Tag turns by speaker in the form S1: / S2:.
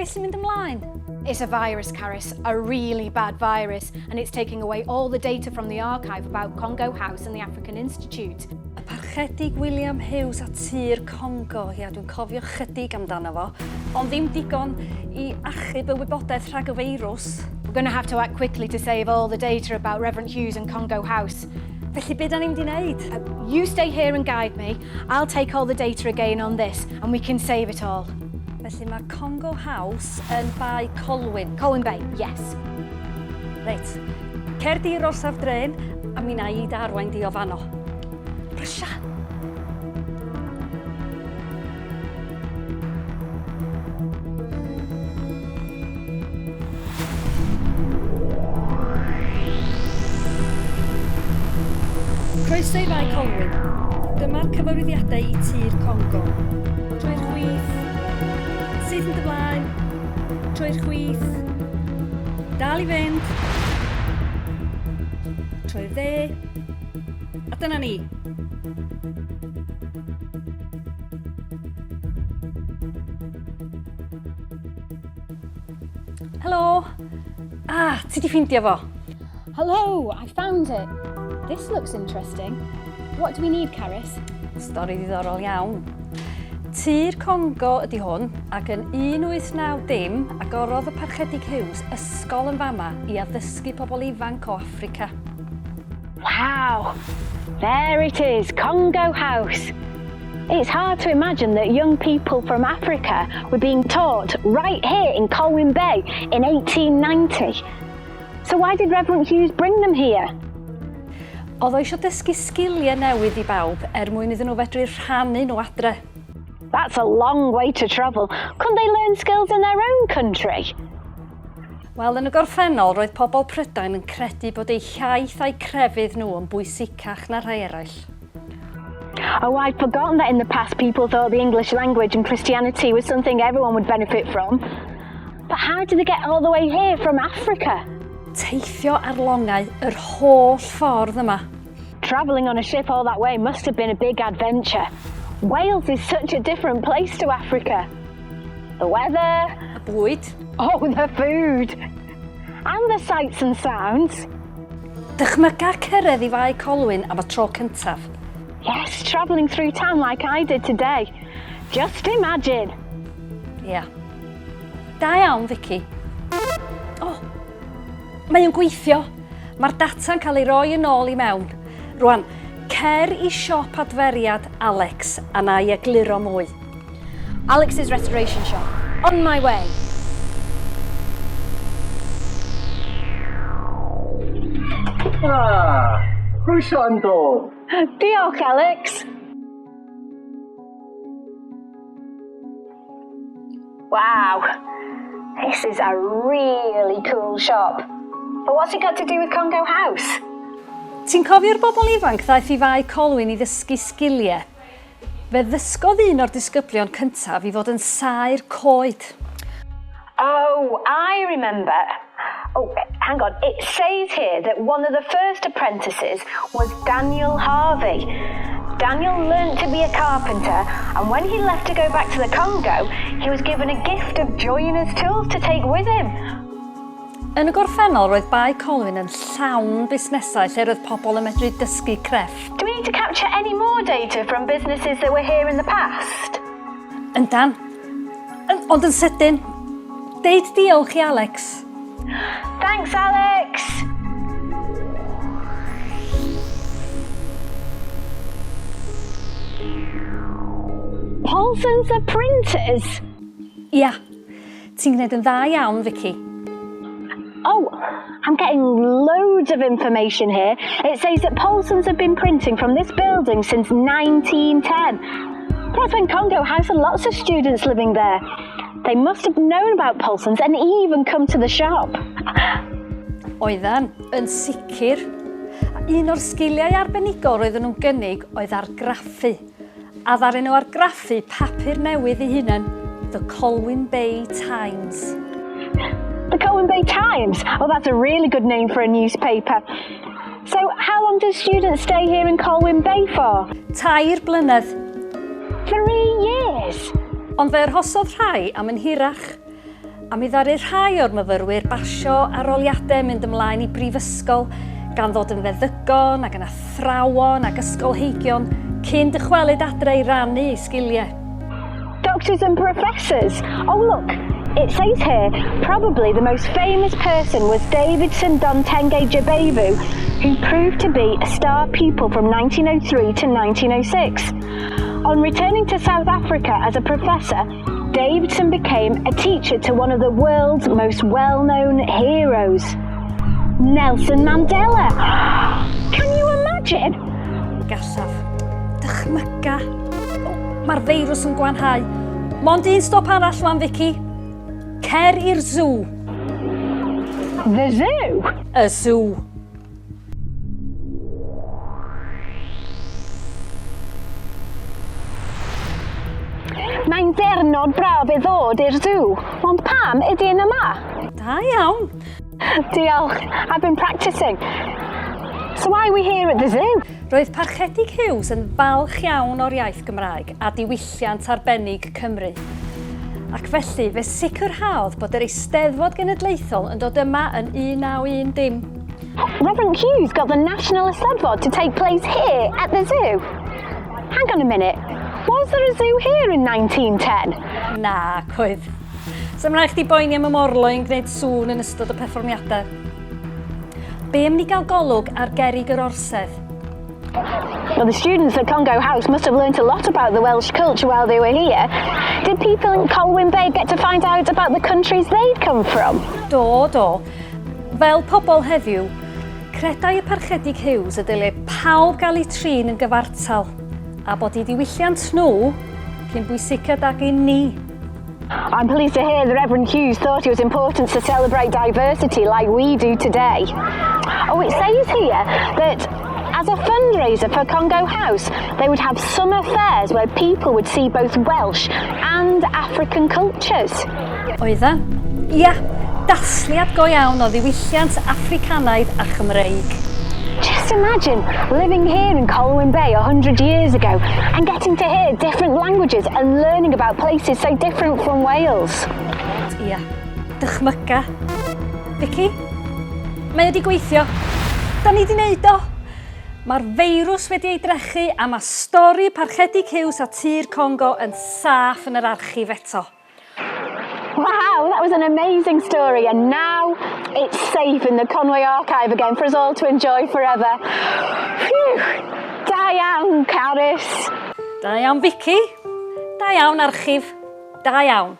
S1: Beth sy'n mynd ymlaen?
S2: It's a virus, Caris, a really bad virus, and it's taking away all the data from the archive about Congo House and the African Institute.
S1: Y Parchedig William Hughes a tir Congo, ia, dwi'n cofio chydig amdano fo, ond ddim digon I achub y wybodaeth rhag y feirws.
S2: We're going to have to act quickly to save all the data about Reverend Hughes and Congo House.
S1: Felly beth da ni'n mynd I wneud?
S2: You stay here and guide me. I'll take all the data again on this, and we can save it all.
S1: Felly mae Congo House yn bai Colwyn.
S2: Colwyn Bay, yes.
S1: Reit, cer di i'r orsaf dren, a mi na I darwain di o fanno. Rysia! Croeso I bai Colwyn. Dyma'r cyfarwyddiadau I tir Congo. Trwy'r chwith. Sydd yn dy blaen. Trwy'r chwith. Dal I fynd. Trwy'r dde. A dyna ni. Helo. Ti di ffindio fo?
S2: Hello, I found it. This looks interesting. What do we need, Caris?
S1: Stori ddiddorol iawn. Tir Congo ydi hwn, ac yn 1890 agorodd y Parchedig Hughes ysgol yn fama I addysgu pobl ifanc o Affrica.
S2: Wow, there it is, Congo House. It's hard to imagine that young people from Africa were being taught right here in Colwyn Bay in 1890. So why did Reverend Hughes bring them here?
S1: Oedd o eisiau dysgu sgiliau newydd I bawb mwyn iddyn nhw fedru rhannu nhw adre.
S2: That's a long way to travel. Couldn't they learn skills in their own country?
S1: Wel, yn y gorffennol, roedd pobl Prydain yn credu bod eu hiaith a'i crefydd nhw yn bwysicach na rhai eraill.
S2: Oh, I'd forgotten that in the past people thought the English language and Christianity was something everyone would benefit from. But how did they get all the way here from Africa?
S1: Teithio ar longau yr holl ffordd yma.
S2: Travelling on a ship all that way must have been a big adventure. Wales is such a different place to Africa. The weather.
S1: Y bwyd.
S2: Oh, the food. And the sights and sounds.
S1: Dychmyga cyrraedd I fai Colwyn am y tro cyntaf.
S2: Yes, travelling through town like I did today. Just imagine.
S1: Ia. Da iawn, Vicky. Oh, mae yn gweithio. Mae'r data'n cael ei roi yn ôl I mewn. Rwan, cer I siop adferiad Alex a na I egluro mwy.
S2: Alex's restoration shop. On my way.
S3: Croeso am dod.
S2: Diolch, Alex. Wow, this is a really cool shop. But what's it got to do with Congo House?
S1: Ti'n cofio'r bobl ifanc ddaeth I fai Colwyn I ddysgu sgiliau? Fe ddysgodd un o'r disgyblion cyntaf I fod yn saer coed.
S2: Oh, I remember. Oh, hang on. It says here that one of the first apprentices was Daniel Harvey. Daniel learnt to be a carpenter, and when he left to go back to the Congo, he was given a gift of joiner's tools to take with him.
S1: Yn y gorffennol, roedd bai Colwyn yn llawn busnesau lle roedd pobl yn medru dysgu crefft.
S2: Do we need to capture any more data from businesses that were here in the past?
S1: Yndan. Ond yn sydyn, deud diolch I Alex.
S2: Thanks, Alex! Paulson's are printers?
S1: Ia, ti'n gwneud yn dda iawn, Vicky.
S2: Oh, I'm getting loads of information here. It says that Paulson's have been printing from this building since 1910. That's when Congo House had lots of students living there. They must have known about Paulson's and even come to the shop.
S1: Oeddan, yn sicr. Un o'r sgiliau arbenigol roedden nhw'n gynnig oedd argraffu. A ddaru nhw argraffu papur newydd I hunan, The Colwyn Bay Times.
S2: The Colwyn Bay Times? Oh, that's a really good name for a newspaper. So, how long do students stay here in Colwyn Bay for?
S1: 2 blynedd.
S2: 3 years?
S1: Ond fe arhosodd rhai am yn hirach. A mi ddaru rhai o'r myfyrwyr basio arholiadau mynd ymlaen i brifysgol gan ddod yn feddygon ac yn athrawon ac ysgolheigion cyn dychwelyd adre i rannu ei sgiliau.
S2: Doctors and professors. Oh look, it says here, probably the most famous person was Davidson Dontenge Jabevu, who proved to be a star pupil from 1903 to 1906. On returning to South Africa as a professor, Davidson became a teacher to one of the world's most well-known heroes, Nelson Mandela. Can you imagine?
S1: Gallaf. Dychmyga. Mae'r feirws yn gwanhau. Mond un stop arall wan, Vicky. Cer i'r zoo.
S2: The zoo?
S1: Y zoo.
S2: Mae'n ddiwrnod braf i ddod i'r zoo, ond pam ydy yn yma?
S1: Da iawn.
S2: Diolch, I've been practising. So why are we here at the zoo?
S1: Roedd Parchedig Hughes yn falch iawn o'r iaith Gymraeg a diwylliant arbennig Cymru. Ac felly fe sicrhaodd bod yr Eisteddfod Genedlaethol yn dod yma yn 1910.
S2: Reverend Hughes got the National Eisteddfod to take place here at the zoo. Hang on a minute, was there a zoo here in 1910?
S1: Na, coedd. So mae'n rhaid chdi boeni am y morlo i'n gwneud sŵn yn ystod y perfformiadau. Be am ni gael golwg ar gerrig yr orsedd?
S2: Well, the students at Congo House must have learnt a lot about the Welsh culture while they were here. Did people in Colwyn Bay get to find out about the countries they'd come from?
S1: Do. Fel pobl heddiw, credai y Parchedig Hughes y dylai pawb gael eu trin yn gyfartal, a bod eu diwylliant nhw cyn bwysicad ag un ni.
S2: I'm pleased to hear the Reverend Hughes thought it was important to celebrate diversity like we do today. Oh, it says here that as a fundraiser for Congo House, they would have summer fairs where people would see both Welsh and African cultures.
S1: Oedden? Ia, dasliad go iawn o ddiwylliant Africanaidd a Chymreig.
S2: Just imagine living here in Colwyn Bay 100 years ago and getting to hear different languages and learning about places so different from Wales.
S1: Ia, dychmyga. Vicky, mae wedi gweithio. Da ni wedi wneud o. Mae'r feirws wedi ei drechu a mae stori Parchedig Hughes a tir Congo yn saff yn yr archif eto.
S2: Wow, that was an amazing story, and now it's safe in the Conway archive again for us all to enjoy forever. Phew! Da iawn, Carys.
S1: Da iawn, Vicky. Da iawn, archif. Da iawn.